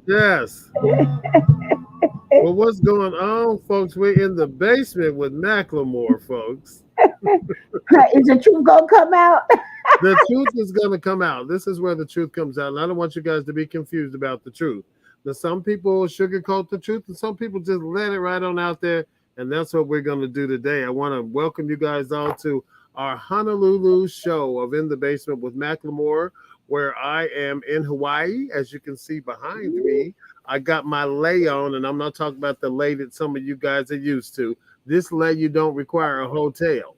Yes. Well, what's going on, folks? We're in the basement with McLemore, folks. Is the truth gonna come out? The truth is going to come out. This is where the truth comes out. And I don't want you guys to be confused about the truth. Now, some people sugarcoat the truth, and some people just let it right on out there. And that's what we're going to do today. I want to welcome you guys all to our Honolulu show of In the Basement with McLemore, where I am in Hawaii. As you can see behind me, I got my lei on, and I'm not talking about the lei that some of you guys are used to. This lei, you don't require a hotel.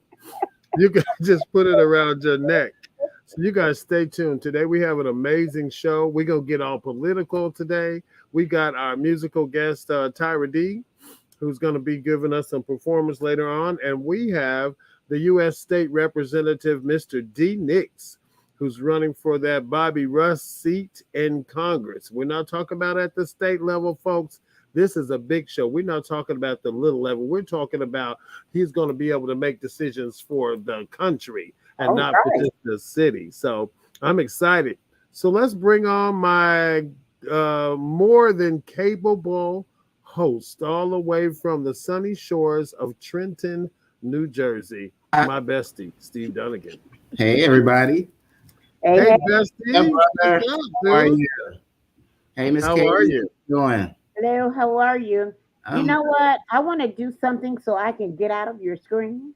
You can just put it around your neck. So you guys stay tuned. Today we have an amazing show. We're going to get all political today. We got our musical guest, Tyra D, who's going to be giving us some performance later on. And we have the U.S. State Representative, Mr. Dee Nix, who's running for that Bobby Russ seat in Congress. We're not talking about at the state level, folks. This is a big show. We're not talking about the little level. We're talking about he's going to be able to make decisions for the country and not for just the city. So I'm excited. So let's bring on my more than capable host all the way from the sunny shores of Trenton, New Jersey, my bestie, Steve Dunagan. Hey, everybody. Hey bestie. Hey, brother. How are you? Hey, Miss Katie. How are you? Doing? Hello, how are you? You know what? I want to do something so I can get out of your screen.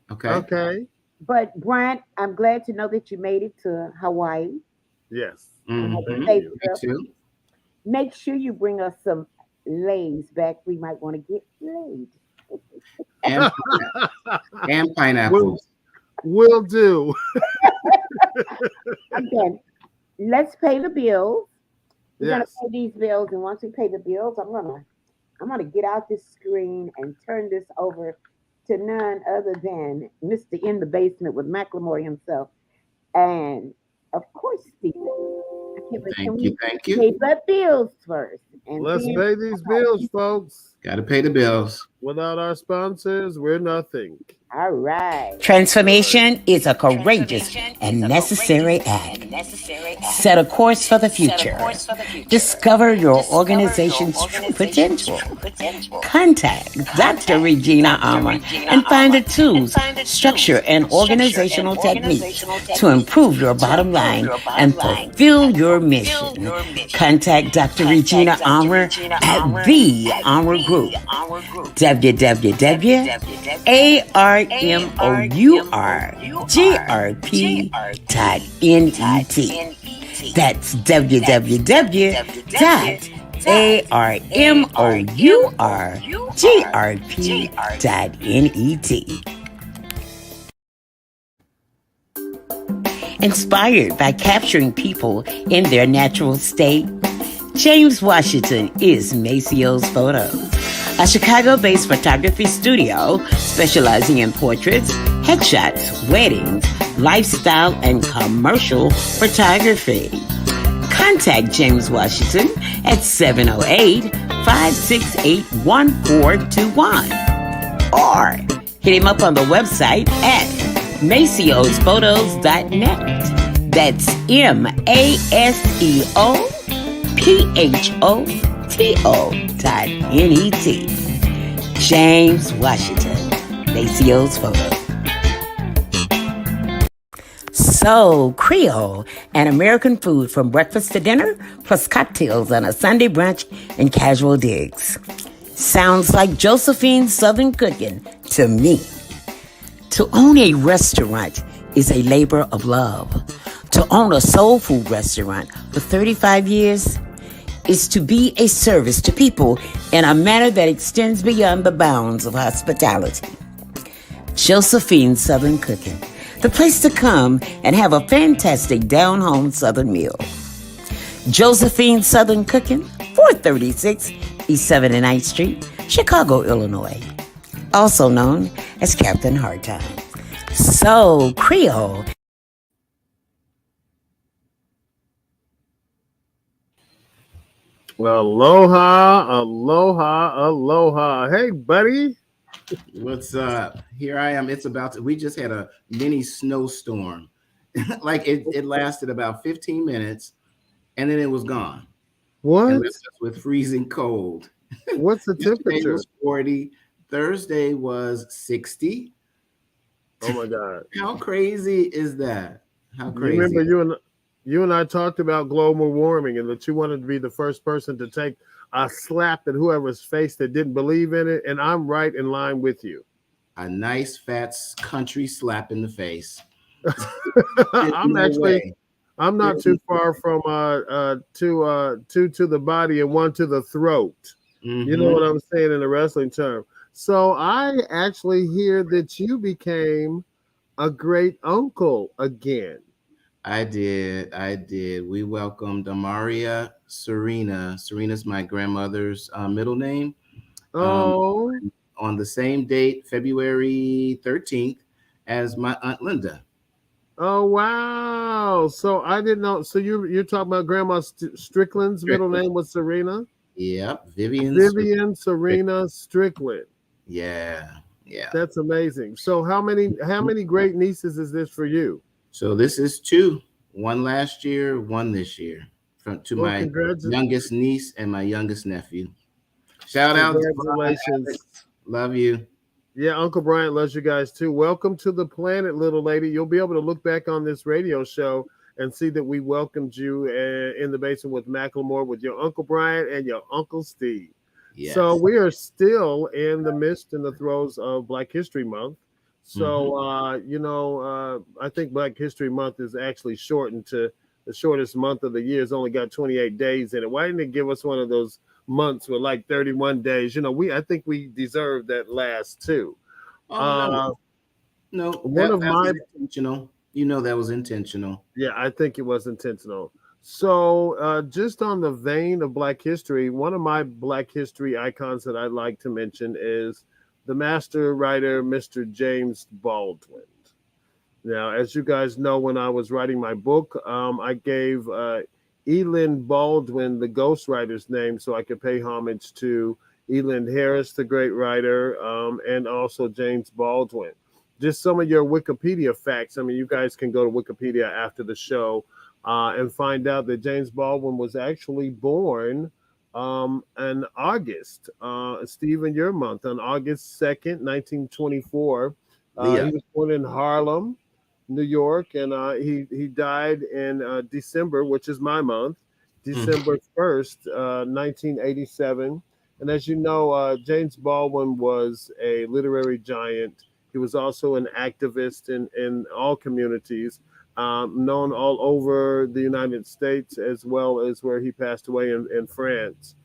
Okay. But Bryant, I'm glad to know that you made it to Hawaii. Yes. Mm-hmm. Make sure you bring us some lays back. We might want to get laid. And pineapples. Will do. Again, let's pay the bills. We're gonna Yes. pay these bills, and once we pay the bills, I'm gonna get out this screen and turn this over to none other than Mr. In the Basement with McLemore himself, and of course Stephen. Thank you. Pay the bills first, and Let's pay these bills, folks. Got to pay the bills. Without our sponsors, we're nothing. All right. Transformation is a courageous and necessary act. Set a course for the future. Discover your organization's true potential. Contact Dr. Regina Armour and find the tools, structure, and organizational techniques to improve your bottom line and fulfill your mission. Contact Dr. Regina Armour at The Armour Group. www.armourgrp.net. That's www.armourgrp.net. Inspired by capturing people in their natural state, James Washington is Maceo's Photos, a Chicago-based photography studio specializing in portraits, headshots, weddings, lifestyle, and commercial photography. Contact James Washington at 708-568-1421 or hit him up on the website at maceosphotos.net. That's MACEOPHOTO.net. James Washington, Maceo's Photos. So, Creole, an American food from breakfast to dinner, plus cocktails on a Sunday brunch and casual digs. Sounds like Josephine's Southern cooking to me. To own a restaurant is a labor of love. To own a soul food restaurant for 35 years is to be a service to people in a manner that extends beyond the bounds of hospitality. Josephine's Southern Cooking, the place to come and have a fantastic down-home Southern meal. Josephine's Southern Cooking, 436 East 79th Street, Chicago, Illinois. Also known as Captain Hardtime. So, Creole. Well, aloha. Hey, buddy. What's up? Here I am. We just had a mini snowstorm Like it lasted about 15 minutes and then it was gone. What? And left us with freezing cold. What's the Yesterday temperature? was 40. Thursday was 60. Oh my God. How crazy is that? How You crazy. remember you and I talked about global warming and that you wanted to be the first person to take a slap at whoever's face that didn't believe in it, and I'm right in line with you. A nice fat country slap in the face. I'm No way. I'm not too far from two to the body and one to the throat. You know Mhm. what I'm saying in a wrestling term. So I actually hear that you became a great uncle again. I did. We welcomed Amaria Serena. Serena's my grandmother's middle name. Oh, On the same date, February 13th, as my Aunt Linda. oh wow. So I didn't know. So you're talking about Grandma Strickland's middle Strickland. name was Serena? Yep, Vivian. Vivian Serena Strickland. Yeah. That's amazing. So how many great nieces is this for you? So this is 2. One last year, one this year. To Well, my youngest niece and my youngest nephew. Shout out to congratulations. Love you. Yeah, Uncle Bryant loves you guys too. Welcome to the planet, little lady. You'll be able to look back on this radio show and see that we welcomed you in the basement with McLemore, with your Uncle Bryant and your Uncle Steve. Yes. So we are still in the midst and the throes of Black History Month. So, I think Black History Month is actually shortened to the shortest month of the year. It's only got 28 days in it. Why didn't it give us one of those months with like 31 days? I think we deserve that last too. No, that was intentional. That was intentional. Yeah, I think it was intentional. So, just on the vein of Black history, one of my Black history icons that I'd like to mention is the master writer, Mr. James Baldwin. Now, as you guys know, when I was writing my book, I gave Elin Baldwin the ghostwriter's name so I could pay homage to Elin Harris, the great writer, and also James Baldwin. Just some of your Wikipedia facts. I mean, you guys can go to Wikipedia after the show and find out that James Baldwin was actually born in August, Stephen, your month, on August 2nd, 1924. He was born in Harlem, New York, and he died in December, which is my month, December 1st, 1987. And as you know, James Baldwin was a literary giant. He was also an activist in all communities, known all over the United States, as well as where he passed away in France.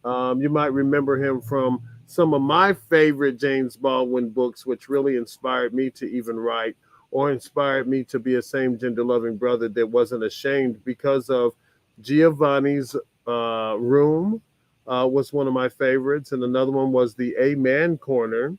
You might remember him from some of my favorite James Baldwin books, which really inspired me to even write, or inspired me to be a same gender loving brother that wasn't ashamed, because of Giovanni's Room was one of my favorites. And another one was the Amen Corner.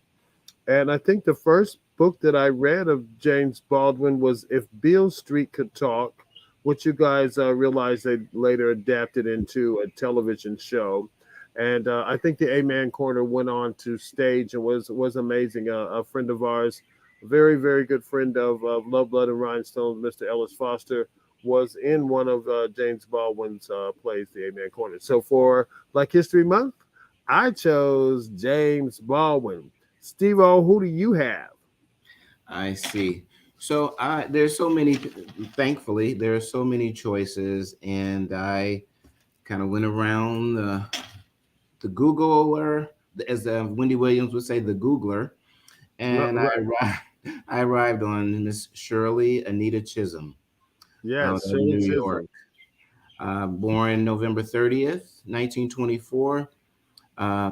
And I think the first book that I read of James Baldwin was If Beale Street Could Talk, which you guys realized they later adapted into a television show. And I think the Amen Corner went on to stage and was amazing. A friend of ours, a very, very good friend of Love, Blood, and Rhinestones, Mr. Ellis Foster, was in one of James Baldwin's plays, the Amen Corner. So for Black History Month, I chose James Baldwin. Steve-O, who do you have? I see. So there's so many, thankfully, there are so many choices, and I kind of went around the Googler, as Wendy Williams would say, the Googler, and right. I arrived on Miss Shirley Anita Chisholm. Yes, out of New York. Born November 30th, 1924.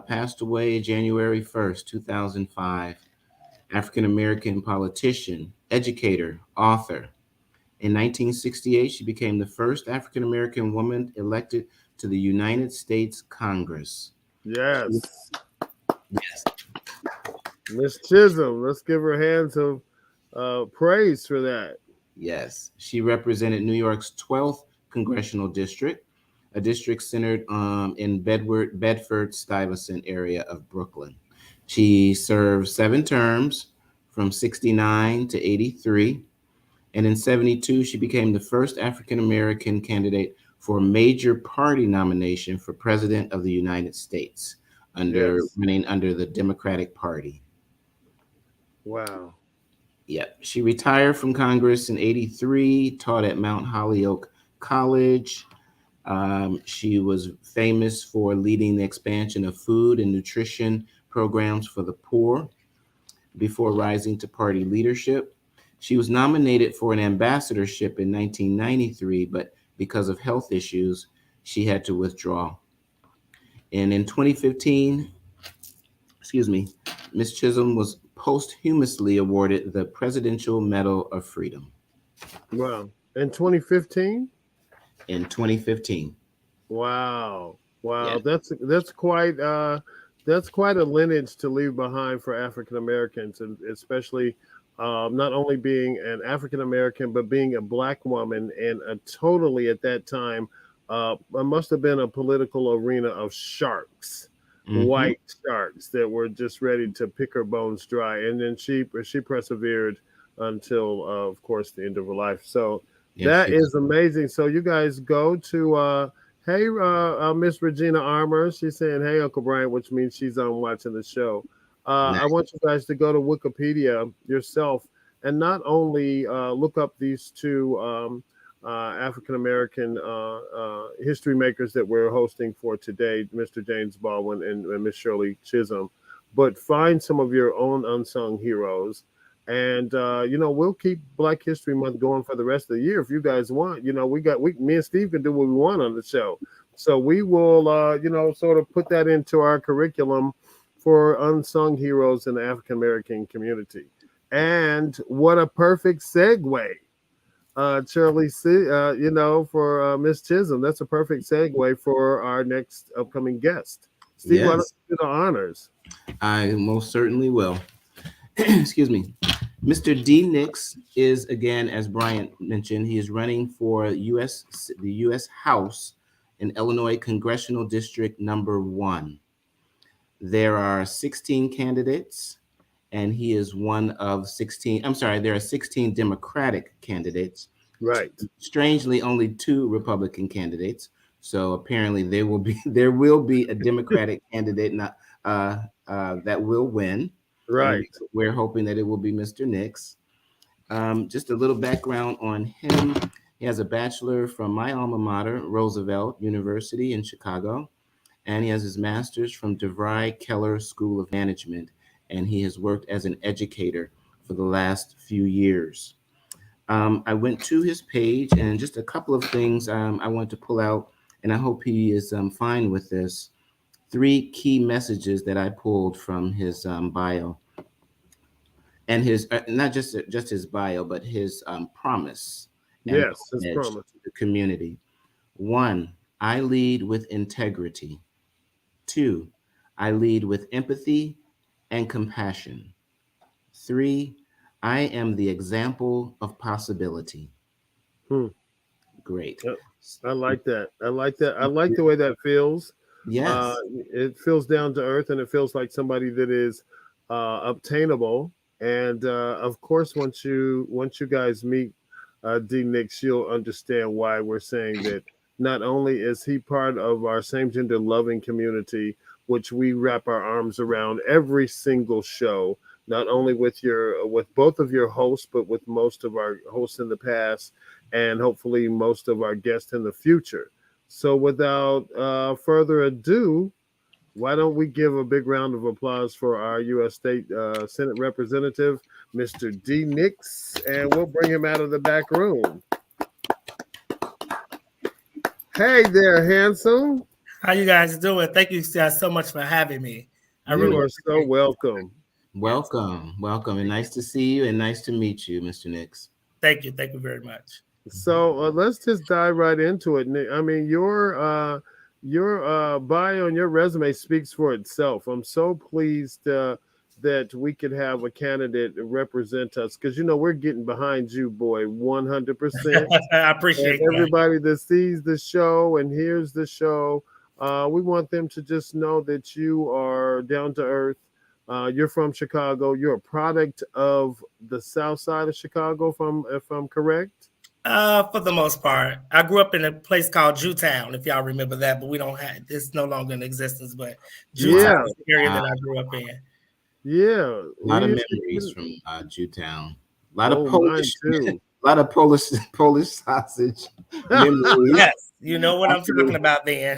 Passed away January 1st, 2005. African-American politician, educator, author. In 1968, she became the first African-American woman elected to the United States Congress. Yes. Miss Chisholm, let's give her hands of praise for that. Yes. She represented New York's 12th Congressional District, a district centered in Bedford-Stuyvesant area of Brooklyn. She served 7 terms from 69 to 83. And in 72, she became the first African-American candidate for a major party nomination for President of the United States, running under the Democratic Party. Wow. Yep. She retired from Congress in 83, taught at Mount Holyoke College. She was famous for leading the expansion of food and nutrition programs for the poor before rising to party leadership. She was nominated for an ambassadorship in 1993, but because of health issues, she had to withdraw. And in 2015, Ms. Chisholm was posthumously awarded the Presidential Medal of Freedom. Wow. In 2015? In 2015. Wow. Yeah. That's quite a lineage to leave behind for African Americans, and especially not only being an African American, but being a Black woman, and totally at that time, it must have been a political arena of sharks, white sharks that were just ready to pick her bones dry. And then she persevered until, of course, the end of her life. So that is amazing. So you guys go to hey, Miss Regina Armour. She's saying, hey, Uncle Bryant, which means she's on watching the show. Nice. I want you guys to go to Wikipedia yourself and not only look up these two African-American history makers that we're hosting for today, Mr. James Baldwin and Miss Shirley Chisholm, but find some of your own unsung heroes. And, we'll keep Black History Month going for the rest of the year if you guys want. Me and Steve can do what we want on the show. So we will, sort of put that into our curriculum for unsung heroes in the African-American community. And what a perfect segue, Shirley, for Miss Chisholm. That's a perfect segue for our next upcoming guest. Steve, why don't you do the honors? I most certainly will. Excuse me. Mr. Dee Nix is, again, as Bryant mentioned, he is running for the U.S. House in Illinois Congressional District number 1. There are 16 candidates, and he is one of 16. I'm sorry, there are 16 Democratic candidates. Right. Strangely, only 2 Republican candidates. So apparently there will be a Democratic candidate that will win. Right. We're hoping that it will be Mr. Nix. Just a little background on him. He has a bachelor from my alma mater, Roosevelt University in Chicago, and he has his master's from DeVry Keller School of Management, and he has worked as an educator for the last few years. I went to his page, and just a couple of things I want to pull out, and I hope he is fine with this. 3 key messages that I pulled from his bio, and his not just his bio, but his promise. Yes, his promise to the community. 1, I lead with integrity. 2, I lead with empathy and compassion. 3, I am the example of possibility. Great. I like that. I like the way that feels. Yes. It feels down to earth, and it feels like somebody that is obtainable. And of course, once you guys meet Dee Nix, you'll understand why we're saying that not only is he part of our same gender loving community, which we wrap our arms around every single show, not only with both of your hosts, but with most of our hosts in the past, and hopefully most of our guests in the future. So without further ado, why don't we give a big round of applause for our U.S. State Senate Representative, Mr. Dee Nix, and we'll bring him out of the back room. Hey there, handsome. How you guys doing? Thank you guys so much for having me. You are so welcome. Welcome, and nice to see you, and nice to meet you, Mr. Nix. Thank you very much. So let's just dive right into it. I mean, your bio and your resume speaks for itself. I'm so pleased that we could have a candidate represent us, because we're getting behind you, boy, 100%. I appreciate everybody that sees the show and hears the show. We want them to just know that you are down to earth, You're from Chicago. You're a product of the South Side of Chicago, if I'm correct. For the most part, I grew up in a place called Jewtown, if y'all remember that, but we don't have it's no longer in existence. But Jewtown is the area that I grew up in. Yeah, A lot of memories from Jewtown. A lot of Polish, a lot of Polish sausage memories. Yes, you know what I'm talking about then.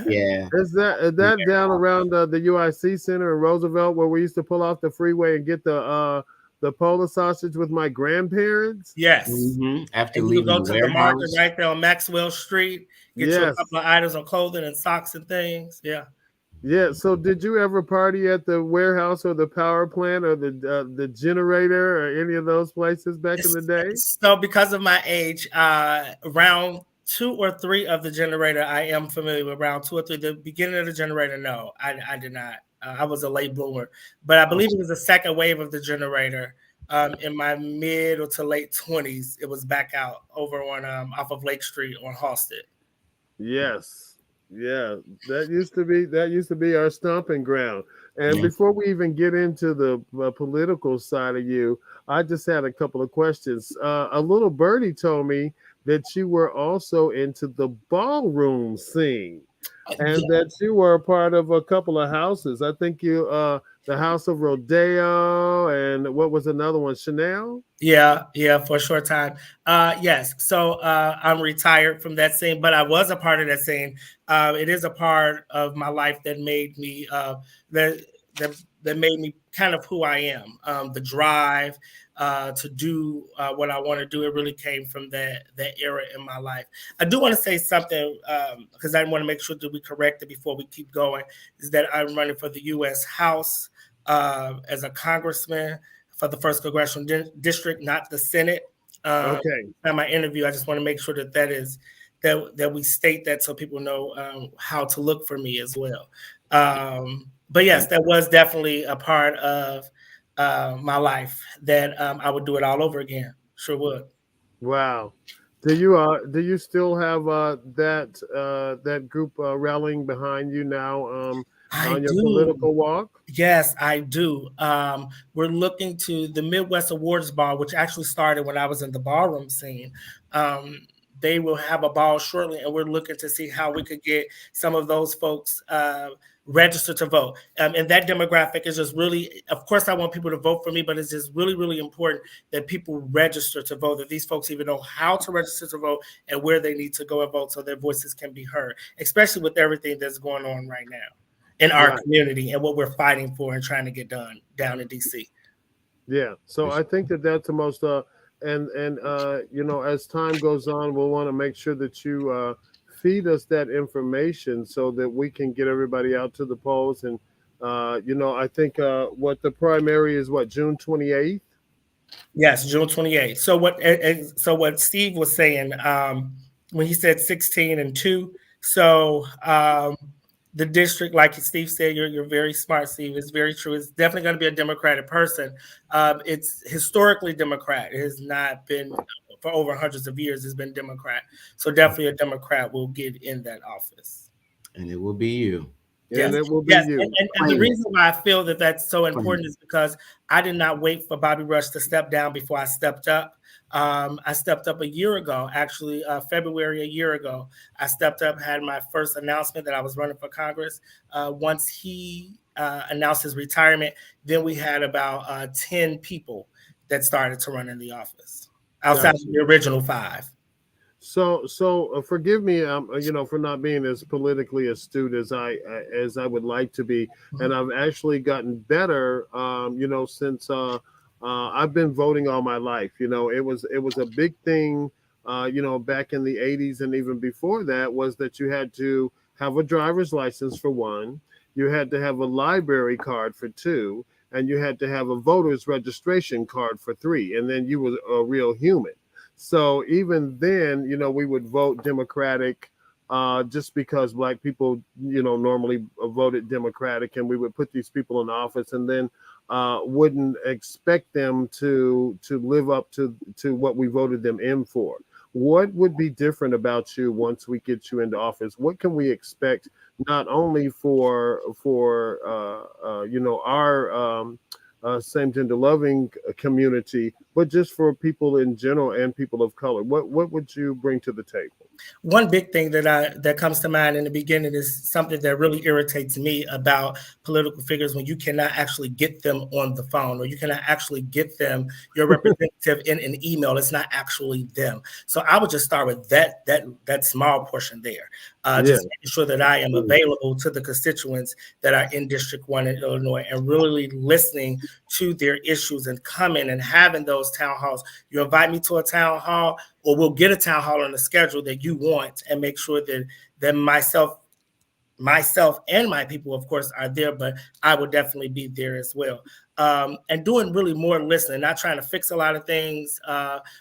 Yeah. Is that down around the UIC Center in Roosevelt where we used to pull off the freeway and get the Polish sausage with my grandparents? Yes. Mm-hmm. After and leaving you go to the market warehouse. right there on Maxwell Street, get you a couple of items of clothing and socks and things. Yeah. Yeah. So, did you ever party at the warehouse or the power plant or the generator or any of those places back in the day? So, because of my age, around 2 or 3 of the generator, I am familiar with. Around 2 or 3. The beginning of the generator, no, I did not. I was a late bloomer, but I believe it was the second wave of the generator. In my mid or to late 20s, it was back out over on off of Lake Street on Halsted. Yes. Yeah, that used to be our stomping ground. And before we even get into the political side of you, I just had a couple of questions. A little birdie told me that you were also into the ballroom scene, and that you were a part of a couple of houses. I think you the House of Rodeo, and what was another one? Chanel? Yeah, for a short time. Yes. So I'm retired from that scene, but I was a part of that scene. It is a part of my life that made me that made me kind of who I am. The drive to do what I want to do. It really came from that era in my life. I do want to say something because I want to make sure that we correct it before we keep going. Is that I'm running for the U.S. House as a congressman for the 1st Congressional District, not the Senate. Okay. At my interview, I just want to make sure that we state that so people know how to look for me as well. But yes, that was definitely a part of my life that I would do it all over again. Sure would. Wow. Do you still have that group rallying behind you now on your political walk? Yes, I do. We're looking to the Midwest Awards Ball, which actually started when I was in the ballroom scene. They will have a ball shortly, and we're looking to see how we could get some of those folks registered to vote. And that demographic is just really, of course, I want people to vote for me, but it's just really, really important that people register to vote, that these folks even know how to register to vote and where they need to go and vote so their voices can be heard, especially with everything that's going on right now in our community and what we're fighting for and trying to get done down in DC. Yeah. So I think that's the most and as time goes on, we'll want to make sure that you feed us that information so that we can get everybody out to the polls. And I think what the primary is, June 28th? Yes, June 28th. So what Steve was saying when he said 16 and 2. So the district, like Steve said, you're very smart, Steve. It's very true. It's definitely going to be a Democratic person. It's historically Democrat. It has not been for over hundreds of years. It's been Democrat. So definitely a Democrat will get in that office. And it will be you. Yes. And it will be you. And the reason why I feel that that's so important is because I did not wait for Bobby Rush to step down before I stepped up. I stepped up a year ago, actually, February a year ago. I stepped up, had my first announcement that I was running for Congress. Once he announced his retirement, then we had about 10 people that started to run in the office outside of the original 5. So forgive me, for not being as politically astute as I would like to be, and I've actually gotten better, since I've been voting all my life. It was a big thing, back in the 80s and even before that, was that you had to have a driver's license for 1, you had to have a library card for 2, and you had to have a voter's registration card for 3, and then you were a real human. So even then, we would vote Democratic just because Black people, normally voted Democratic, and we would put these people in office and then wouldn't expect them to live up to what we voted them in for. What would be different about you once we get you into office? What can we expect not only for our same gender loving community, but just for people in general and people of color. What would you bring to the table? One big thing that comes to mind in the beginning is something that really irritates me about political figures when you cannot actually get them on the phone, or you cannot actually get them, your representative, in an email. It's not actually them. So I would just start with that small portion there. Just making sure that I am available to the constituents that are in District 1 in Illinois, and really listening to their issues and coming and having those town halls. You invite me to a town hall, or we'll get a town hall on the schedule that you want, and make sure that myself and my people, of course, are there, but I will definitely be there as well. And doing really more listening, not trying to fix a lot of things.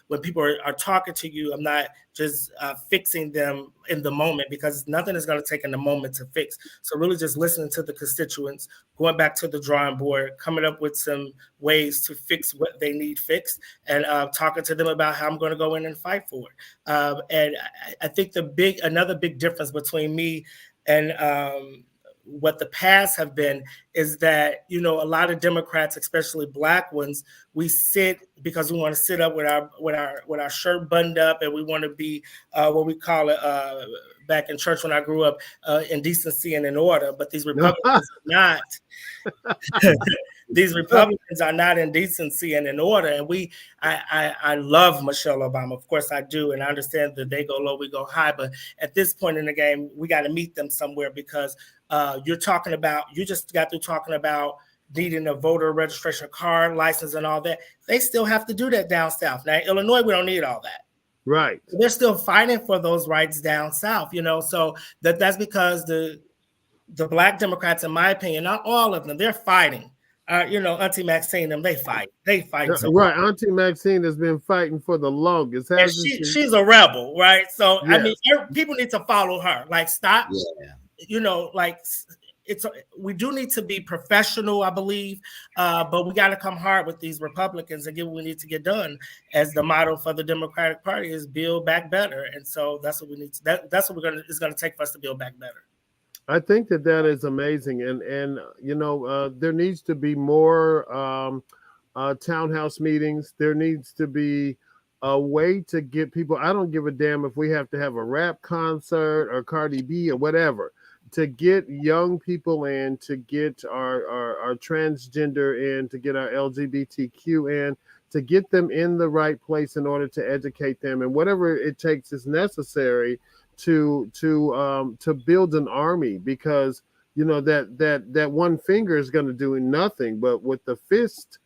When people are talking to you, I'm not just fixing them in the moment, because nothing is going to take in the moment to fix. So really just listening to the constituents, going back to the drawing board, coming up with some ways to fix what they need fixed, and talking to them about how I'm going to go in and fight for it. And I think another big difference between me and what the past have been is that, a lot of Democrats, especially Black ones, we sit because we want to sit up with our shirt buttoned up, and we want to be what we call it back in church when I grew up, in decency and in order. But these Republicans are not. These Republicans are not in decency and in order. And I love Michelle Obama. Of course I do. And I understand that they go low, we go high. But at this point in the game, we got to meet them somewhere, because you just got through talking about needing a voter registration card, license, and all that. They still have to do that down south. Now, Illinois, we don't need all that. Right. They're still fighting for those rights down south, so that's because the Black Democrats, in my opinion, not all of them, they're fighting. Auntie Maxine, they fight. So right. Auntie Maxine has been fighting for the longest. She's a rebel, right? So yes. I mean, people need to follow her. Like, stop. Yeah. We do need to be professional, I believe, but we got to come hard with these Republicans and get what we need to get done. As the motto for the Democratic Party is "Build Back Better," and so that's what we need. That's what it's going to take for us to build back better. I think that is amazing, and there needs to be more townhouse meetings. There needs to be a way to get people. I don't give a damn if we have to have a rap concert or Cardi B or whatever, to get young people in, to get our transgender in, to get our LGBTQ in, to get them in the right place in order to educate them, and whatever it takes is necessary to build an army, because that one finger is going to do nothing, but with the fist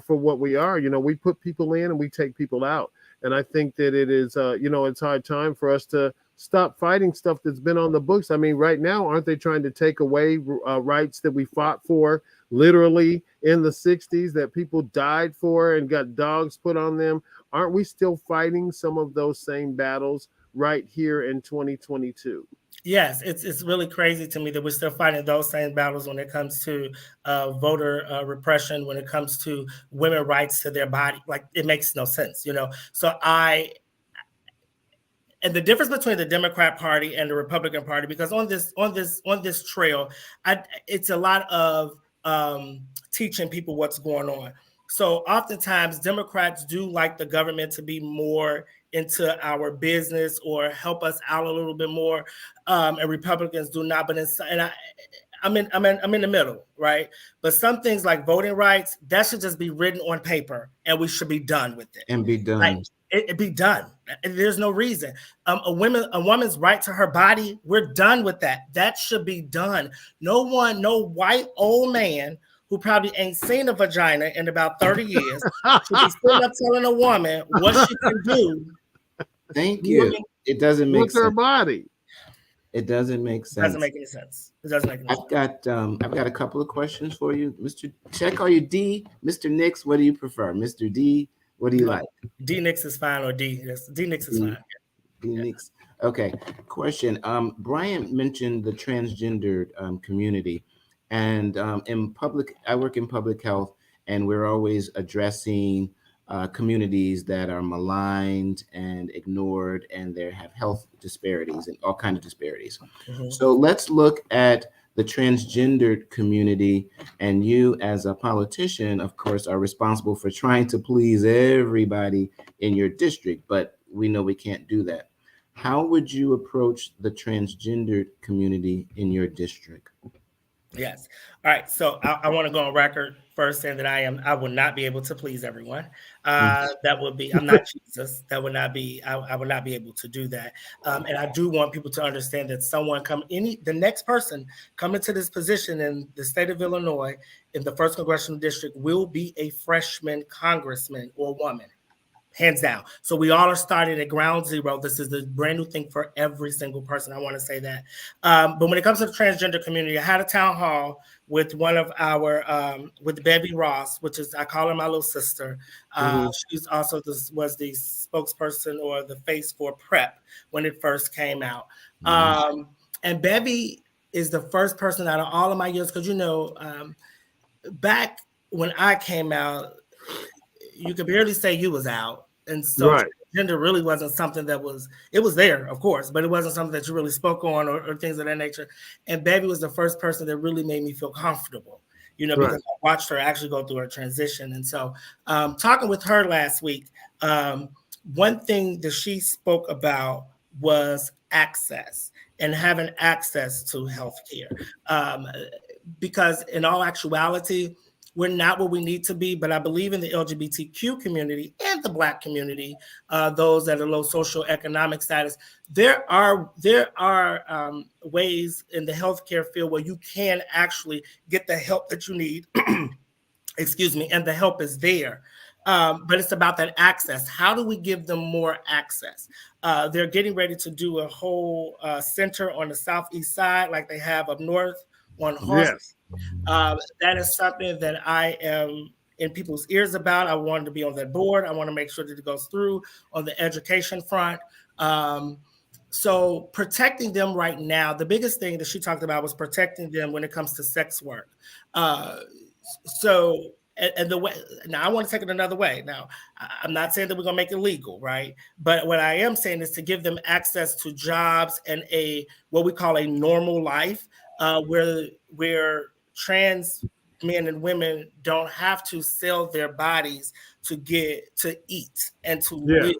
for what we are, we put people in and we take people out. And I think that it is it's high time for us to stop fighting stuff that's been on the books. I mean, right now, aren't they trying to take away rights that we fought for literally in the 60s, that people died for and got dogs put on them? Aren't we still fighting some of those same battles right here in 2022? Yes, it's really crazy to me that we're still fighting those same battles when it comes to voter repression, when it comes to women's rights to their body. Like, it makes no sense, So and the difference between the Democrat Party and the Republican Party, because on this trail, it's a lot of teaching people what's going on. So oftentimes Democrats do like the government to be more into our business or help us out a little bit more, and Republicans do not. But I'm in the middle, right? But some things like voting rights, that should just be written on paper, and we should be done with it. And be done. Like, it be done. There's no reason. A woman's right to her body, we're done with that. That should be done. No white old man who probably ain't seen a vagina in about 30 years should be sitting up telling a woman what she can do. Thank you. It doesn't make sense. With her body. It doesn't make sense. It doesn't make any sense. It doesn't make any sense. I've got a couple of questions for you, Mr. Check. Are you D? Mr. Nix, what do you prefer? Mr. D, what do you like? Dee Nix is fine, or D. Dee Nix is fine. Dee Nix. Okay. Question. Bryant mentioned the transgendered community, and I work in public health, and we're always addressing communities that are maligned and ignored, and they have health disparities and all kinds of disparities. Mm-hmm. So let's look at the transgendered community, and you as a politician, of course, are responsible for trying to please everybody in your district, but we know we can't do that. How would you approach the transgendered community in your district? Yes. All right. So I want to go on record first saying that I will not be able to please everyone. That would be, I'm not Jesus. That would not be, I would not be able to do that. And I do want people to understand that the next person coming to this position in the state of Illinois in the 1st Congressional District will be a freshman congressman or woman. Hands down. So we all are starting at ground zero. This is a brand new thing for every single person. I want to say that. But when it comes to the transgender community, I had a town hall with one of our, with Bebby Ross, which is, I call her my little sister. She's also was the spokesperson or the face for PrEP when it first came out. And Bebby is the first person out of all of my years, because, back when I came out, you could barely say you was out. And so gender really wasn't something it was there, of course, but it wasn't something that you really spoke on or things of that nature. And Bebby was the first person that really made me feel comfortable, because I watched her actually go through her transition. And so talking with her last week, one thing that she spoke about was access and having access to healthcare. Because in all actuality, we're not where we need to be, but I believe in the LGBTQ community and the Black community, those that are low socioeconomic status. There are ways in the healthcare field where you can actually get the help that you need, excuse me, and the help is there. But it's about that access. How do we give them more access? They're getting ready to do a whole center on the southeast side, like they have up north on Horse. Yes. That is something that I am in people's ears about. I wanted to be on that board. I want to make sure that it goes through on the education front. So protecting them right now, the biggest thing that she talked about was protecting them when it comes to sex work. And the way, now I want to take it another way. Now, I'm not saying that we're going to make it legal, right? But what I am saying is to give them access to jobs and what we call a normal life, where trans men and women don't have to sell their bodies to get to eat and to live.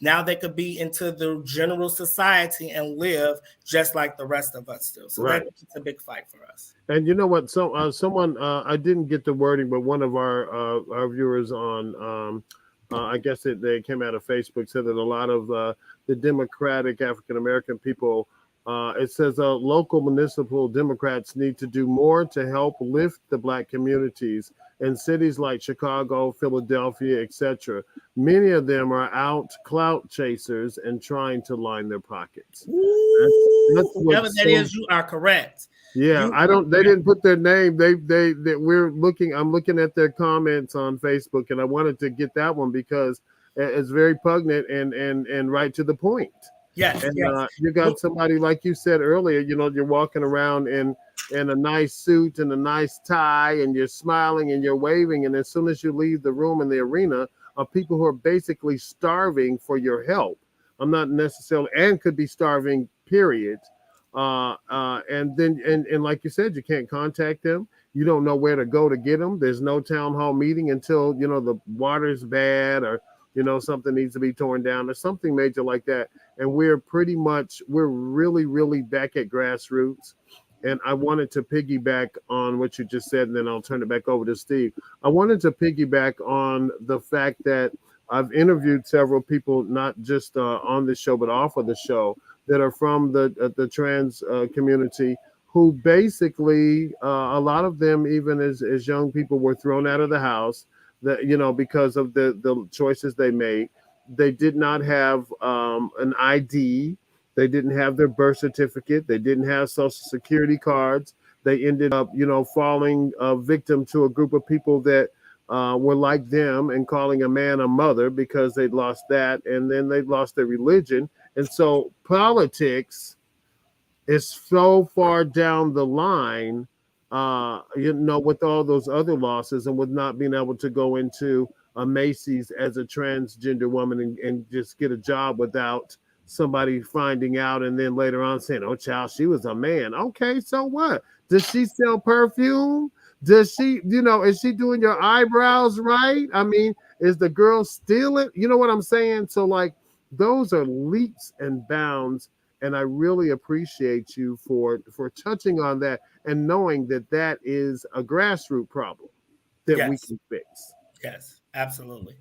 Now they could be into the general society and live just like the rest of us do. So that's a big fight for us. And you know what? So someone, I didn't get the wording, but one of our viewers on, I guess they came out of Facebook, said that a lot of the Democratic African-American people, it says local municipal Democrats need to do more to help lift the Black communities in cities like Chicago, Philadelphia, etc. Many of them are out clout chasers and trying to line their pockets. Whatever that is, you are correct. Yeah, they didn't put their name. I'm looking at their comments on Facebook, and I wanted to get that one because it's very poignant and right to the point. Yes, and you got somebody, like you said earlier, you're walking around in a nice suit and a nice tie, and you're smiling and you're waving, and as soon as you leave the room in the arena are people who are basically starving for your help. I'm not necessarily, and could be starving, period. And then like you said, you can't contact them. You don't know where to go to get them. There's no town hall meeting until the water's bad, or something needs to be torn down or something major like that. And we're really, really back at grassroots. And I wanted to piggyback on what you just said, and then I'll turn it back over to Steve. I wanted to piggyback on the fact that I've interviewed several people, not just on the show, but off of the show, that are from the trans community, who basically, a lot of them, even as young people, were thrown out of the house, because of the choices they made. They did not have an ID. They didn't have their birth certificate. They didn't have social security cards. They ended up, falling victim to a group of people that were like them and calling a man a mother because they'd lost that, and then they'd lost their religion. And so politics is so far down the line, with all those other losses, and with not being able to go into a Macy's as a transgender woman and just get a job without somebody finding out and then later on saying, oh, child, she was a man. Okay, so what? Does she sell perfume? Does she, is she doing your eyebrows right? I mean, is the girl stealing? You know what I'm saying? So, like, those are leaps and bounds. And I really appreciate you for touching on that and knowing that that is a grassroots problem that we can fix. Yes, absolutely.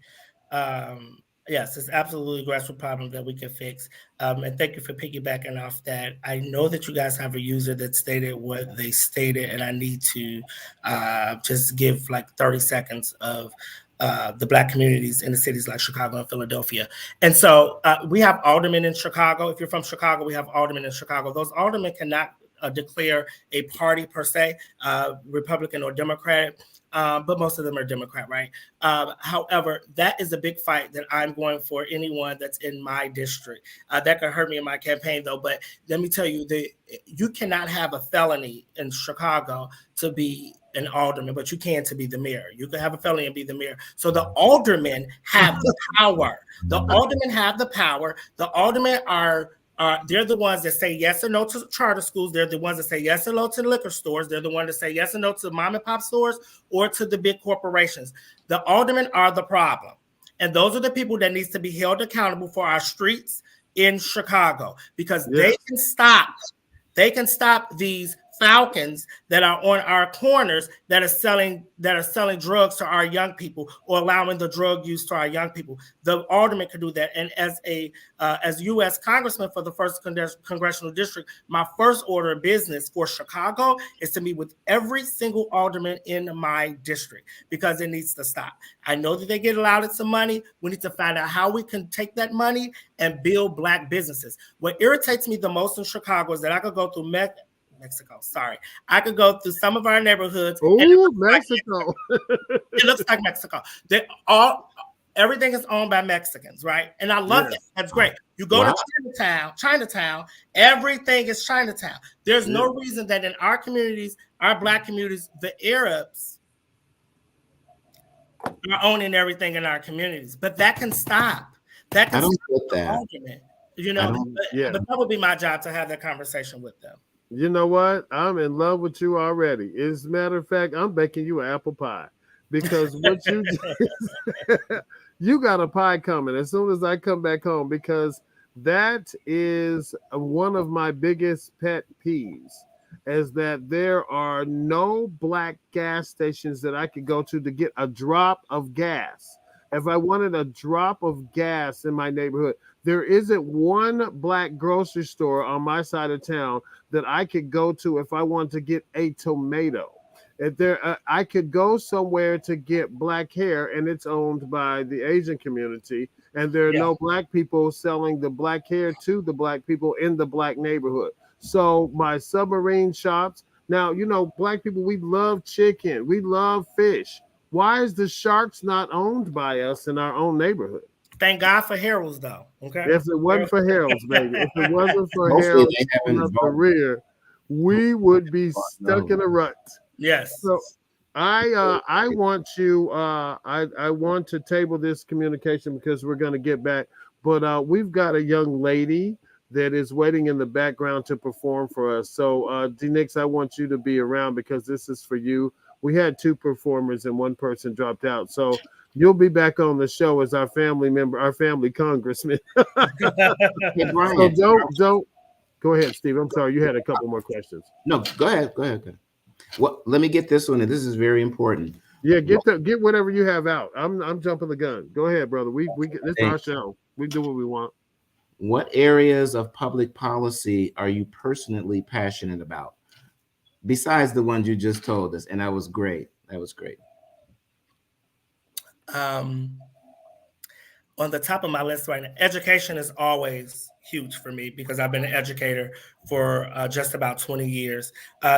Yes, it's absolutely a grassroots problem that we can fix. And thank you for piggybacking off that. I know that you guys have a user that stated what they stated, and I need to just give like 30 seconds of the Black communities in the cities like Chicago and Philadelphia. And so we have aldermen in Chicago. If you're from Chicago, we have aldermen in Chicago. Those aldermen cannot declare a party per se, Republican or Democratic. But most of them are Democrat, right? However, that is a big fight that I'm going for anyone that's in my district. That could hurt me in my campaign, though. But let me tell you, you cannot have a felony in Chicago to be an alderman, but you can to be the mayor. You can have a felony and be the mayor. So the aldermen have the power. The aldermen have the power. The aldermen they're the ones that say yes or no to charter schools. They're the ones that say yes or no to liquor stores. They're the ones that say yes or no to mom and pop stores or to the big corporations. The aldermen are the problem. And those are the people that needs to be held accountable for our streets in Chicago, because they can stop these falcons that are on our corners that are selling drugs to our young people or allowing the drug use to our young people. The alderman can do that. And as U.S. Congressman for the first congressional district, my first order of business for Chicago is to meet with every single alderman in my district, because it needs to stop. I know that they get allowed some money. We need to find out how we can take that money and build Black businesses. What irritates me the most in Chicago is that I could go through Mexico. Sorry. I could go through some of our neighborhoods. Oh, Mexico. It looks like Mexico. Everything is owned by Mexicans, right? And I love that. That's great. You go to Chinatown, everything is Chinatown. There's no reason that in our communities, our Black communities, the Arabs are owning everything in our communities. But that can stop. That can stop the argument. But that would be my job to have that conversation with them. You know what? I'm in love with you already. As a matter of fact, I'm baking you an apple pie, because what you you got a pie coming as soon as I come back home, because that is one of my biggest pet peeves, is that there are no Black gas stations that I could go to get a drop of gas. If I wanted a drop of gas in my neighborhood, there isn't one Black grocery store on my side of town that I could go to if I want to get a tomato. If I could go somewhere to get Black hair, and it's owned by the Asian community, and there are no Black people selling the Black hair to the Black people in the Black neighborhood. So my submarine shops, now, Black people, we love chicken, we love fish. Why is the sharks not owned by us in our own neighborhood? Thank God for Harold's, though. Okay. If it wasn't for Harold's, baby, if it wasn't for Harold's career, we would be stuck in a rut. Yes. So I want you. I want to table this communication because we're going to get back. But we've got a young lady that is waiting in the background to perform for us. So Dee Nix, I want you to be around because this is for you. We had 2 performers and 1 person dropped out. So you'll be back on the show as our family member, our family congressman. Hey, Bryant, so don't go ahead, Steve. I'm sorry, you had a couple more questions. No, go ahead. Well, let me get this one, and this is very important. Yeah, get whatever you have out. I'm jumping the gun. Go ahead, brother. We this is our show. We do what we want. What areas of public policy are you personally passionate about? Besides the ones you just told us, and that was great. On the top of my list right now, education is always huge for me because I've been an educator for just about 20 years.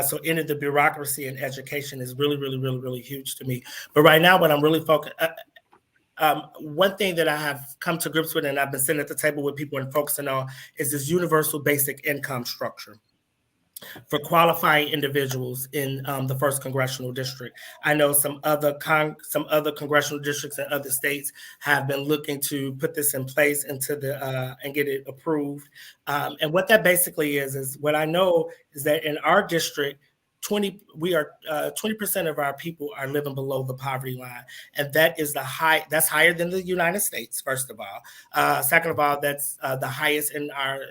So any of the bureaucracy in education is really, really, really, really huge to me. But right now, what I'm really focused, one thing that I have come to grips with and I've been sitting at the table with people and focusing on is this universal basic income structure. for qualifying individuals in the first congressional district. I know some other congressional districts in other states have been looking to put this in place into the and get it approved. And what that basically is what I know is that in our district, 20% of our people are living below the poverty line, and that is that's higher than the United States. First of all, second of all, that's the highest in our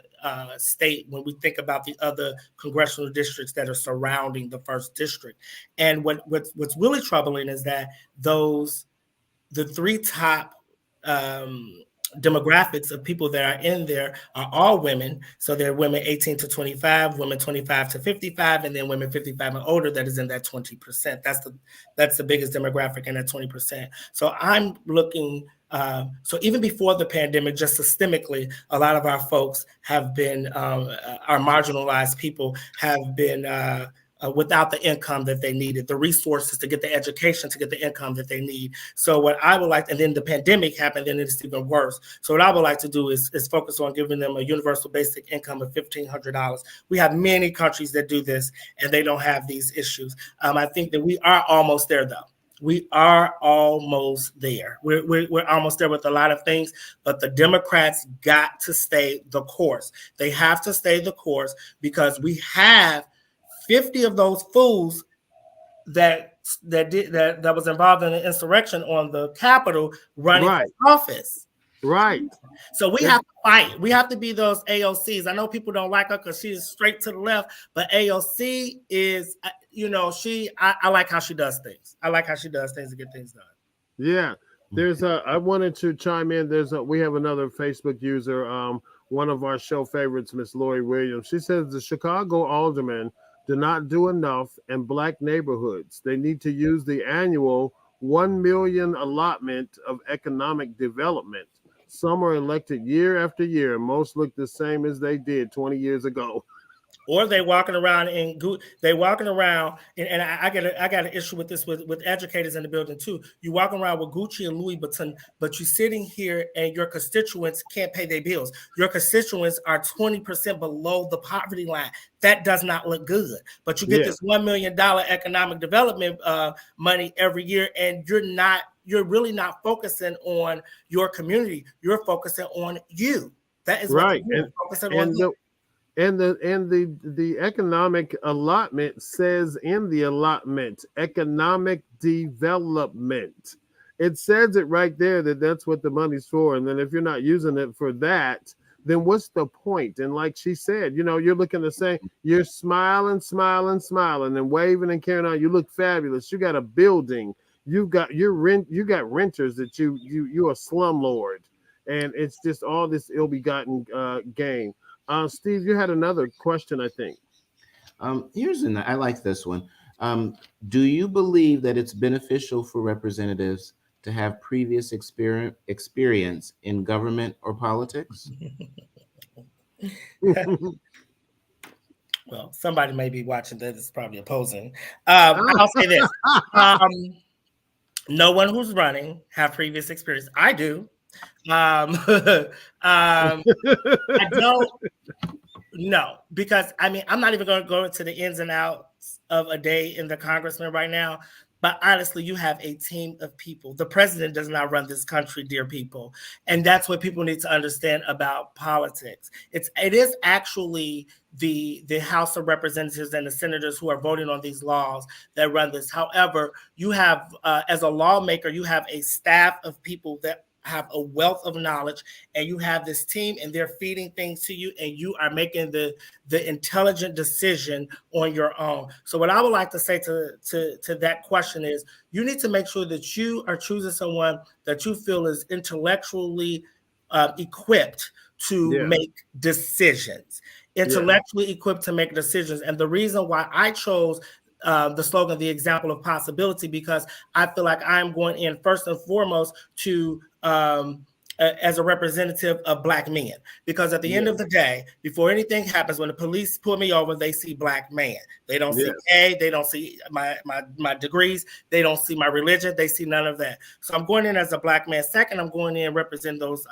state when we think about the other congressional districts that are surrounding the first district. And what's really troubling is that the three top demographics of people that are in there are all women. So they're women 18 to 25, women 25 to 55, and then women 55 and older that is in that 20%. That's the biggest demographic in that 20%. So I'm looking, so even before the pandemic, just systemically, a lot of our folks have been, our marginalized people have been without the income that they needed, the resources to get the education, to get the income that they need. So what I would like, and then the pandemic happened, and it's even worse. So what I would like to do is focus on giving them a universal basic income of $1,500. We have many countries that do this, and they don't have these issues. I think that we are almost there, though. We are almost there. We're almost there with a lot of things, but the Democrats got to stay the course. They have to stay the course because we have 50 of those fools that was involved in the insurrection on the Capitol running for office. Right. So we have to fight. We have to be those AOCs. I know people don't like her because she's straight to the left, but AOC is, I like how she does things. I like how she does things to get things done. Yeah. I wanted to chime in. We have another Facebook user, one of our show favorites, Miss Lori Williams. She says the Chicago aldermen do not do enough in Black neighborhoods. They need to use the annual $1 million allotment of economic development. Some are elected year after year. Most look the same as they did 20 years ago. Or they walking around and I got an issue with this with educators in the building too. You walking around with Gucci and Louis Vuitton, but you're sitting here and your constituents can't pay their bills. Your constituents are 20% below the poverty line. That does not look good. But you get this $1 million economic development money every year, and you're really not focusing on your community. You're focusing on you. That is right. Focusing on you. And the economic allotment says in the allotment, economic development. It says it right there that's what the money's for. And then if you're not using it for that, then what's the point? And like she said, you're looking to say you're smiling and waving and carrying on. You look fabulous. You got a building. You got renters that you're a slumlord. And it's just all this ill-begotten gain. Steve, you had another question, I think. I like this one. Do you believe that it's beneficial for representatives to have previous experience in government or politics? Well, somebody may be watching that is probably opposing. I'll say this. No one who's running have previous experience. I do. I don't know, because I'm not even going to go into the ins and outs of a day in the congressman right now. But honestly, you have a team of people. The president does not run this country, dear people. And that's what people need to understand about politics. It is actually the House of Representatives and the senators who are voting on these laws that run this. However, you have, as a lawmaker, you have a staff of people that have a wealth of knowledge, and you have this team, and they're feeding things to you, and you are making the intelligent decision on your own. So what I would like to say to that question is, you need to make sure that you are choosing someone that you feel is intellectually equipped to make decisions. Intellectually equipped to make decisions. And the reason why I chose the slogan, the example of possibility, because I feel like I'm going in first and foremost to as a representative of Black men, because at the end of the day, before anything happens, when the police pull me over, they see Black man. They don't see they don't see my degrees, they don't see my religion, they see none of that. So I'm going in as a Black man. Second, I'm going in and represent those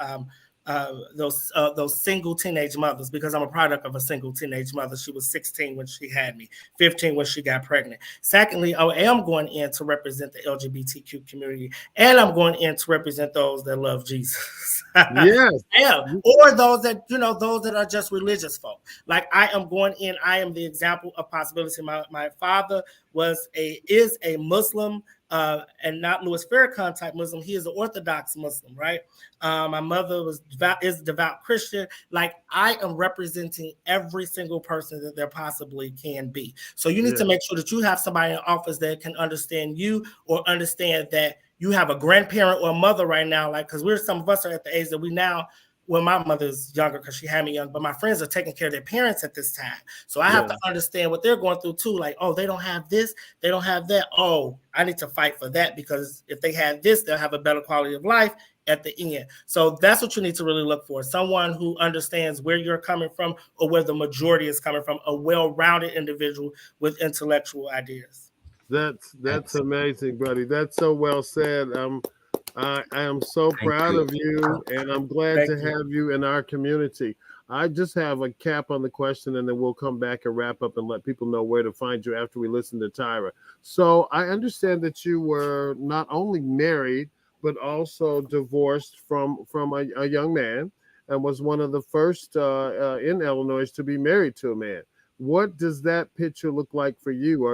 those single teenage mothers, because I'm a product of a single teenage mother. She was 16 when she had me, 15 when she got pregnant. Secondly, I am going in to represent the LGBTQ community, and I'm going in to represent those that love Jesus. Yes. Yeah, or those that those that are just religious folk. Like I am going in. I am the example of possibility. My father is a Muslim. And not Louis Farrakhan type Muslim. He is an Orthodox Muslim, right? My mother is a devout Christian. Like I am representing every single person that there possibly can be. So you need to make sure that you have somebody in office that can understand you, or understand that you have a grandparent or a mother right now. Like, because some of us are at the age that we now. Well, my mother's younger because she had me young, but my friends are taking care of their parents at this time. So I have to understand what they're going through too. Like, oh, they don't have this, they don't have that. Oh, I need to fight for that, because if they have this, they'll have a better quality of life at the end. So that's what you need to really look for. Someone who understands where you're coming from, or where the majority is coming from, a well-rounded individual with intellectual ideas. That's amazing, buddy. That's so well said. I am so proud of you, and I'm glad to have you in our community. I just have a cap on the question, and then we'll come back and wrap up and let people know where to find you after we listen to Tyra. So I understand that you were not only married, but also divorced from a young man, and was one of the first in Illinois to be married to a man. What does that picture look like for you?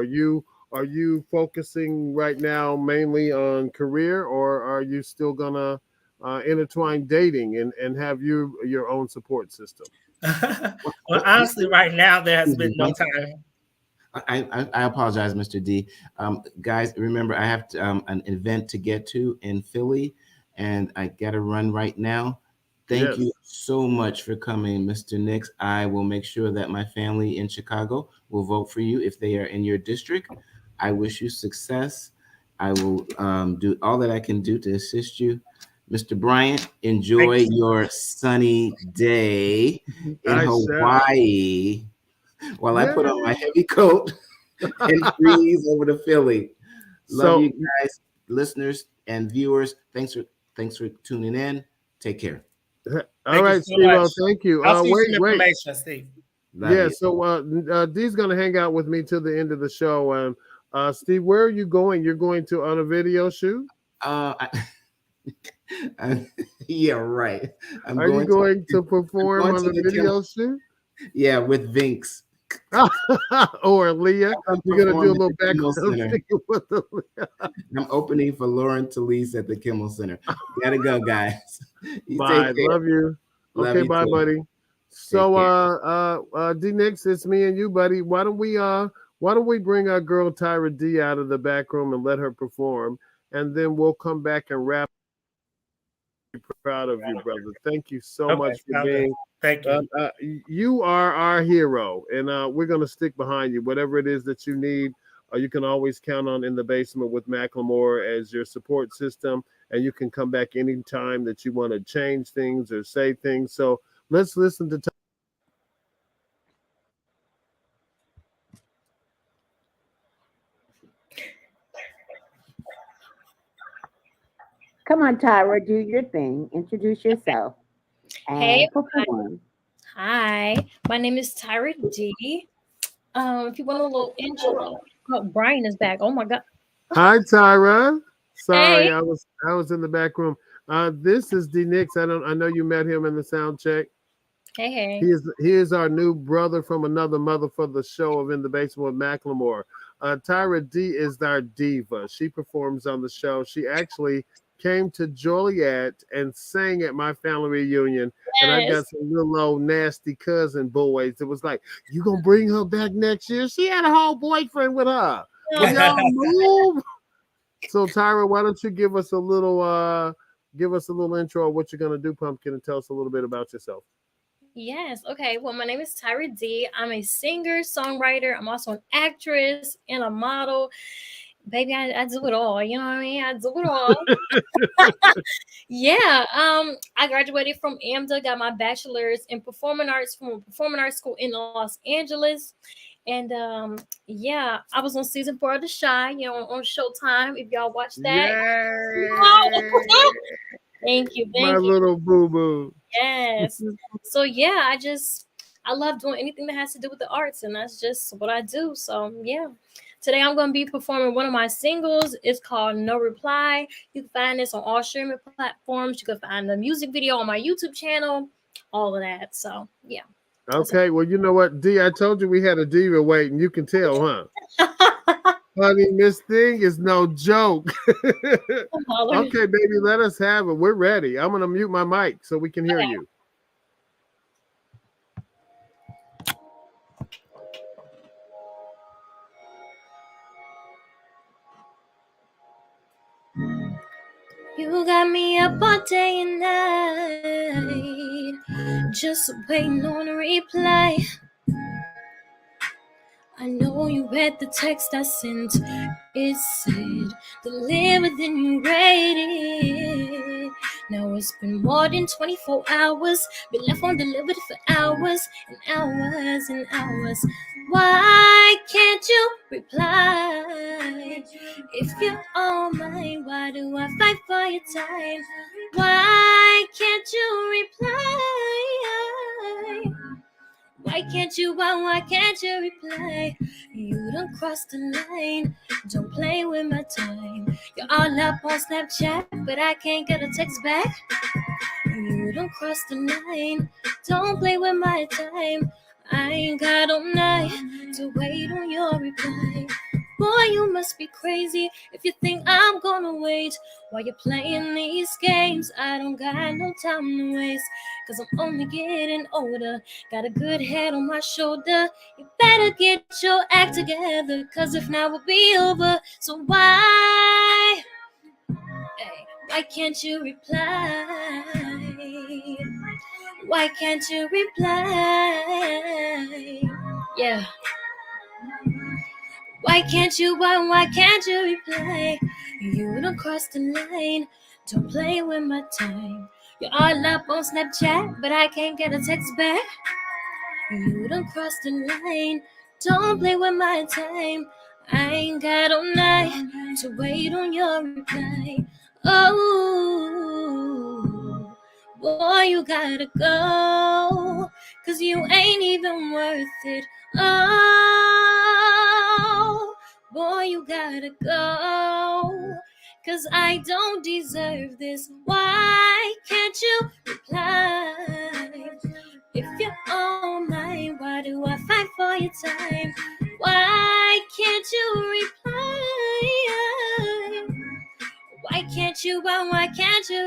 Are you focusing right now mainly on career, or are you still gonna intertwine dating and have your own support system? Well, honestly, right now there has been no time. I apologize, Mr. D. Guys, remember I have an event to get to in Philly, and I got to run right now. Thank you so much for coming, Mr. Nix. I will make sure that my family in Chicago will vote for you if they are in your district. I wish you success. I will do all that I can do to assist you. Mr. Bryant, enjoy your sunny day in Hawaii while I put on my heavy coat and freeze over to Philly. Love you guys, listeners and viewers. Thanks for tuning in. Take care. All right, Steve. Thank you. Wait. Steve. So Dee's going to hang out with me till the end of the show. Steve, where are you going? You're going on a video shoot? Yeah, right. Are you going to perform on a video shoot? Yeah, with Vinx. Or Leah. You're going to do a little background with Leah. I'm opening for Lauren Talese at the Kimmel Center. Gotta go, guys. Bye. Love you. Okay, bye, buddy. So, Dee Nix, it's me and you, buddy. Why don't we bring our girl Tyra D out of the back room and let her perform, and then we'll come back and wrap. Proud of you, brother. Thank you so much for being. Thank you. You are our hero, and we're going to stick behind you. Whatever it is that you need, you can always count on In the Basement with McLemore as your support system, and you can come back anytime that you want to change things or say things. So let's listen to. Come on, Tyra, do your thing. Introduce yourself. Hey, perform. Hi, my name is Tyra D. If you want a little intro, Bryant is back. Oh my God. Hi, Tyra. Sorry, Hey. I was in the back room. This is Dee Nix. I know you met him in the sound check. Hey. He is our new brother from another mother for the show of In the Basement with McLemore. Tyra D is our diva. She performs on the show. She actually came to Joliet and sang at my family reunion. Yes. And I got some little old nasty cousin boys. It was like, you gonna bring her back next year? She had a whole boyfriend with her. Will y'all move? So Tyra, why don't you give us a little intro of what you're gonna do, Pumpkin, and tell us a little bit about yourself. Yes. Okay. Well, my name is Tyra D. I'm a singer, songwriter. I'm also an actress and a model. Baby, I do it all. You know what I mean? I do it all. Yeah. I graduated from AMDA, got my bachelor's in performing arts from a performing arts school in Los Angeles. And yeah, I was on season 4 of The Chi, on Showtime. If y'all watch that. Yay! Thank you. My little boo-boo. Yes. So yeah, I love doing anything that has to do with the arts, and that's just what I do. So yeah. Today I'm going to be performing one of my singles. It's called No Reply. You can find this on all streaming platforms. You can find the music video on my YouTube channel, all of that. So yeah. Okay, well, you know what, Dee, I told you we had a diva waiting. You can tell, huh? Honey, Miss Thing is no joke. Okay, baby, let us have it. We're ready. I'm going to mute my mic so we can hear you. You got me up all day and night, just waiting on a reply. I know you read the text I sent. It said, deliver, then you read it. Now it's been more than 24 hours. Been left undelivered for hours and hours and hours. Why can't you reply? If you're all mine, why do I fight for your time? Why can't you reply? Why can't you reply? You don't cross the line. Don't play with my time. You're all up on Snapchat, but I can't get a text back. You don't cross the line. Don't play with my time. I ain't got all night to wait on your reply. Boy, you must be crazy if you think I'm gonna wait while you're playing these games. I don't got no time to waste, 'cause I'm only getting older. Got a good head on my shoulder. You better get your act together, 'cause if not, we'll be over. So why can't you reply? Why can't you reply? Yeah. Why can't you reply? You don't cross the line. Don't play with my time. You're all up on Snapchat, but I can't get a text back. You don't cross the line. Don't play with my time. I ain't got all night to wait on your reply. Oh, boy, you gotta go, 'cause you ain't even worth it. Oh, boy, you gotta go, 'cause I don't deserve this. Why can't you reply? If you're all mine, why do I fight for your time? Why can't you reply? Why can't you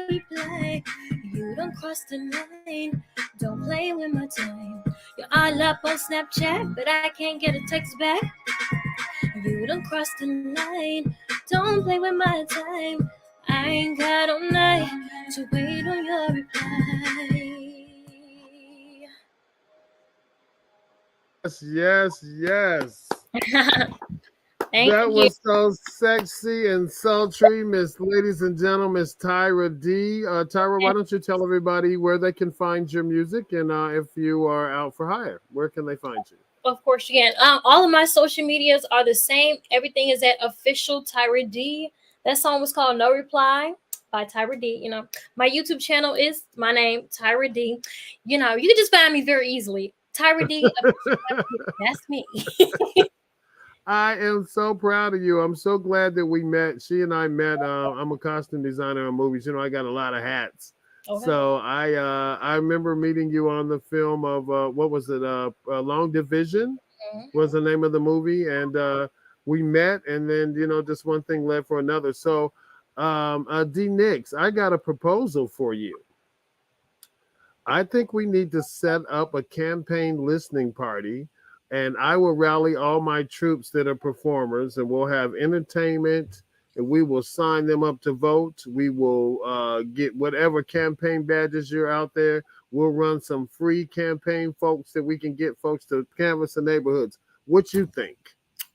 reply? You don't cross the line. Don't play with my time. You're all up on Snapchat, but I can't get a text back. You don't cross the line. Don't play with my time. I ain't got all night to wait on your reply. Yes. Thank That you. was so sexy and sultry, ladies and gentlemen, Miss Tyra D. Tyra, why don't you tell everybody where they can find your music, and if you are out for hire, where can they find you? Of course you can. All of my social medias are the same. Everything is at official Tyra D. That song was called No Reply by Tyra D. You know, my YouTube channel is my name, Tyra D. You know, you can just find me very easily. Tyra D. That's me. I am so proud of you. I'm so glad that we met. She and I met. I'm a costume designer in movies. You know, I got a lot of hats. Okay. So I remember meeting you on the film of what was it? Long Division was the name of the movie, and we met, and then just one thing led for another. So Dee Nix, I got a proposal for you. I think we need to set up a campaign listening party, and I will rally all my troops that are performers, and we'll have entertainment, and we will sign them up to vote. We will get whatever campaign badges you're out there. We'll run some free campaign folks that we can get folks to canvass the neighborhoods. What you think?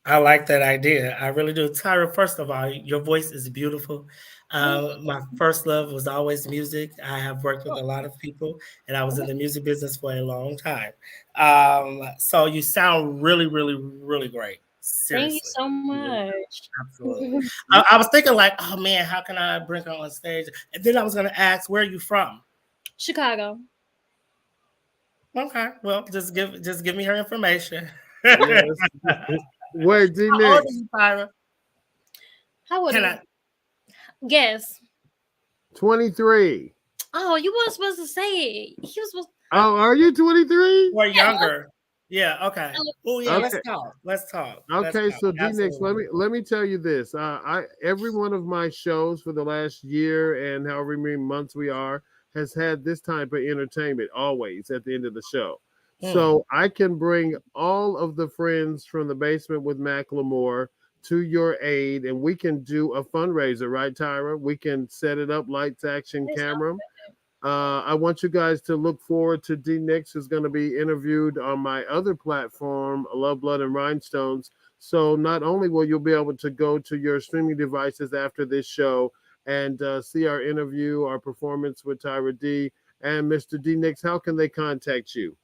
I like that idea. I really do. Tyra, first of all, your voice is beautiful. My first love was always music. I have worked with a lot of people, and I was in the music business for a long time. So you sound really, really, really great. Seriously. Thank you so much. Absolutely. I was thinking like, oh man, how can I bring her on stage? And then I was going to ask, where are you from? Chicago. Okay. Well, just give me her information. Yes. Wait, Dee How old Nix. are you, Tyra? How old Can are I? you? Guess. 23. Oh, you weren't supposed to say it. He was supposed. Oh, are you 23? Or younger? Yeah. Okay. Oh yeah. Okay. Let's talk. Okay, so D Nix, Absolutely. let me tell you this. Every one of my shows for the last year and however many months we are has had this type of entertainment always at the end of the show. So I can bring all of the friends from the basement with McLemore to your aid, and we can do a fundraiser, right, Tyra? We can set it up, lights, action, camera. I want you guys to look forward to Dee Nix, who's going to be interviewed on my other platform, Love, Blood, and Rhinestones. So not only will you be able to go to your streaming devices after this show and see our interview, our performance with Tyra D and Mr. Dee Nix, how can they contact you?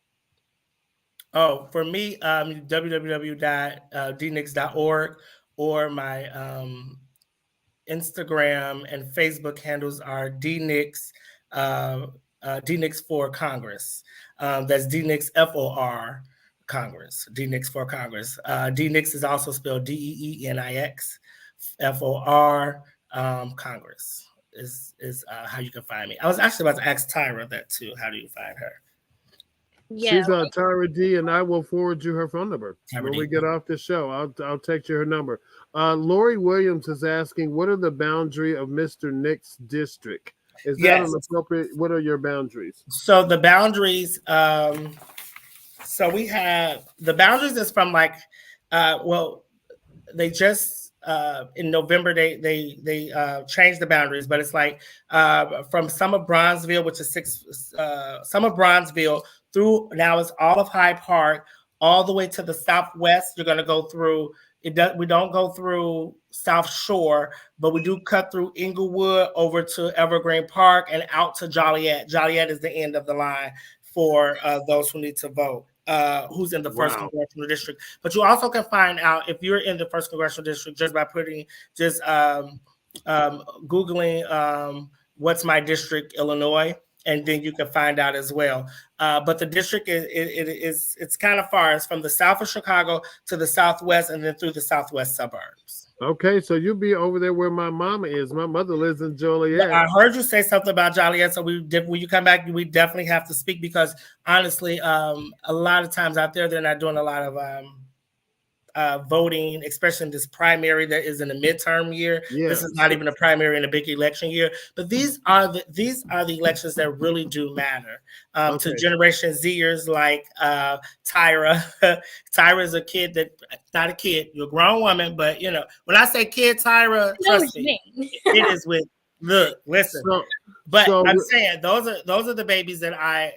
Oh, for me, www.dnix.org or my Instagram and Facebook handles are DNix, DNix for Congress. That's DNix FOR Congress. DNix for Congress. DNix is also spelled DEENIX. FOR Congress is how you can find me. I was actually about to ask Tyra that too. How do you find her? Yeah. She's Tyra D, and I will forward you her phone number Tyra when D. we get off the show. I'll text you her number. Lori Williams is asking, what are the boundary of Mr. Nix district? Is that Yes. an appropriate? What are your boundaries? So the boundaries. So we have the boundaries is from like, well, they just in November they changed the boundaries, but it's like from some of Bronzeville, which is some of Bronzeville through now it's all of Hyde Park, all the way to the southwest. You're going to go through. We don't go through South Shore, but we do cut through Inglewood over to Evergreen Park and out to Joliet. Joliet is the end of the line for those who need to vote. Who's in the first congressional district? But you also can find out if you're in the first congressional district just by putting Googling what's my district, Illinois. And then you can find out as well. But the district it's kind of far. It's from the south of Chicago to the southwest, and then through the southwest suburbs. Okay, so you'll be over there where my mama is. My mother lives in Joliet. I heard you say something about Joliet, so when you come back, we definitely have to speak because honestly, a lot of times out there, they're not doing a lot of voting, especially in this primary that is in the midterm year. Yeah. This is not even a primary in a big election year, but these are the elections that really do matter to Generation Zers like Tyra. Tyra is a kid not a kid, you're a grown woman, but you know when I say kid, Tyra, trust me, it is with listen. But I'm saying those are the babies that I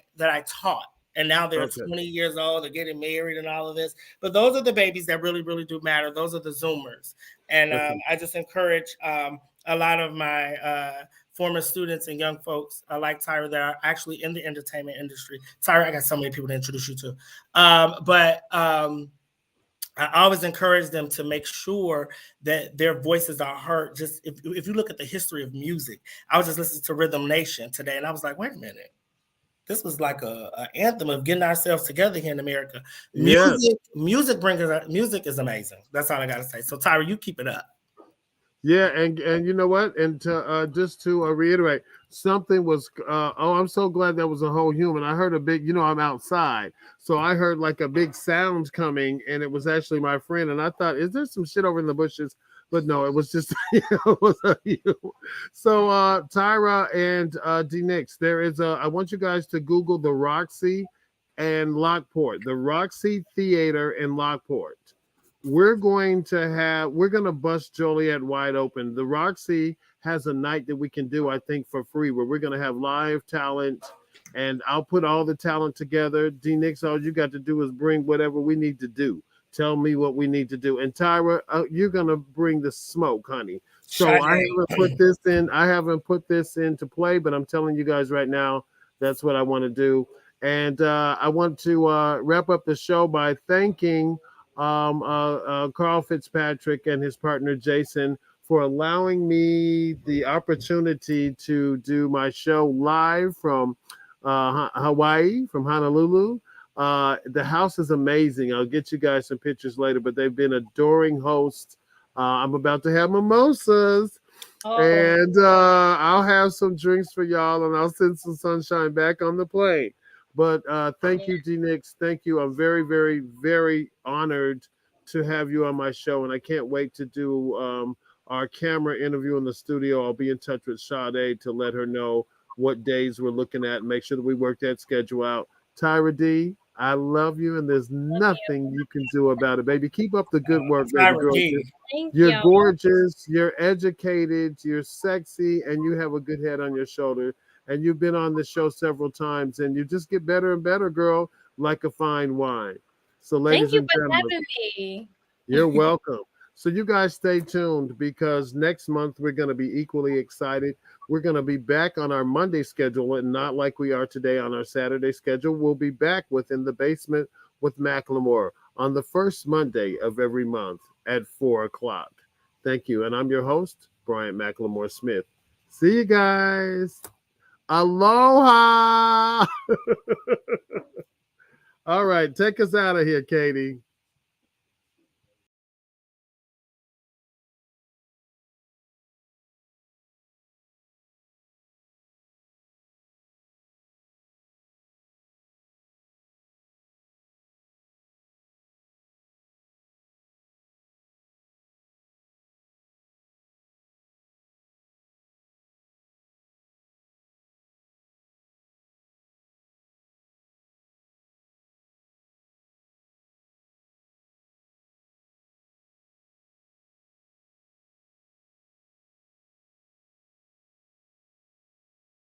taught. And now they're 20 years old, they're getting married and all of this. But those are the babies that really, really do matter. Those are the Zoomers. And I just encourage a lot of my former students and young folks like Tyra that are actually in the entertainment industry. Tyra, I got so many people to introduce you to. But I always encourage them to make sure that their voices are heard. Just if you look at the history of music, I was just listening to Rhythm Nation today, and I was like, wait a minute. This was like a anthem of getting ourselves together here in America. Music is amazing. That's all I gotta say. So Tyra, you keep it up. Yeah, and you know what? And to just to reiterate, something was. I'm so glad that was a whole human. I heard a big. I'm outside, so I heard like a big sound coming, and it was actually my friend. And I thought, is there some shit over in the bushes? But no, it was just it was you. So Tyra and Dee Nix, there is I want you guys to Google the Roxy and Lockport, the Roxy Theater in Lockport. We're going to bust Joliet wide open. The Roxy has a night that we can do, I think, for free, where we're going to have live talent, and I'll put all the talent together. Dee Nix, all you got to do is bring whatever we need to do. Tell me what we need to do. And Tyra, you're gonna bring the smoke, honey. So I haven't put this into play, but I'm telling you guys right now, that's what I want to do. And I want to wrap up the show by thanking Carl Fitzpatrick and his partner Jason for allowing me the opportunity to do my show live from Hawaii, from Honolulu. The house is amazing. I'll get you guys some pictures later, but they've been adoring hosts. I'm about to have mimosas. Oh, And I'll have some drinks for y'all, and I'll send some sunshine back on the plane. But thank you, Dee Nix. Thank you. I'm very, very, very honored to have you on my show, and I can't wait to do our camera interview in the studio. I'll be in touch with Sade to let her know what days we're looking at and make sure that we work that schedule out. Tyra D, I love you, and there's nothing you can do about it, baby. Keep up the good work, baby Tyra girl. D. thank You're you. gorgeous, you're educated, you're sexy, and you have a good head on your shoulder. And you've been on the show several times, and you just get better and better, girl, like a fine wine. So, ladies Thank you and for gentlemen, having me. you're welcome. So you guys stay tuned because next month we're going to be equally excited. We're going to be back on our Monday schedule and not like we are today on our Saturday schedule. We'll be back within the basement with McLemore on the first Monday of every month at 4 o'clock. Thank you. And I'm your host, Bryant McLemore Smith. See you guys. Aloha. All right. Take us out of here, Katie.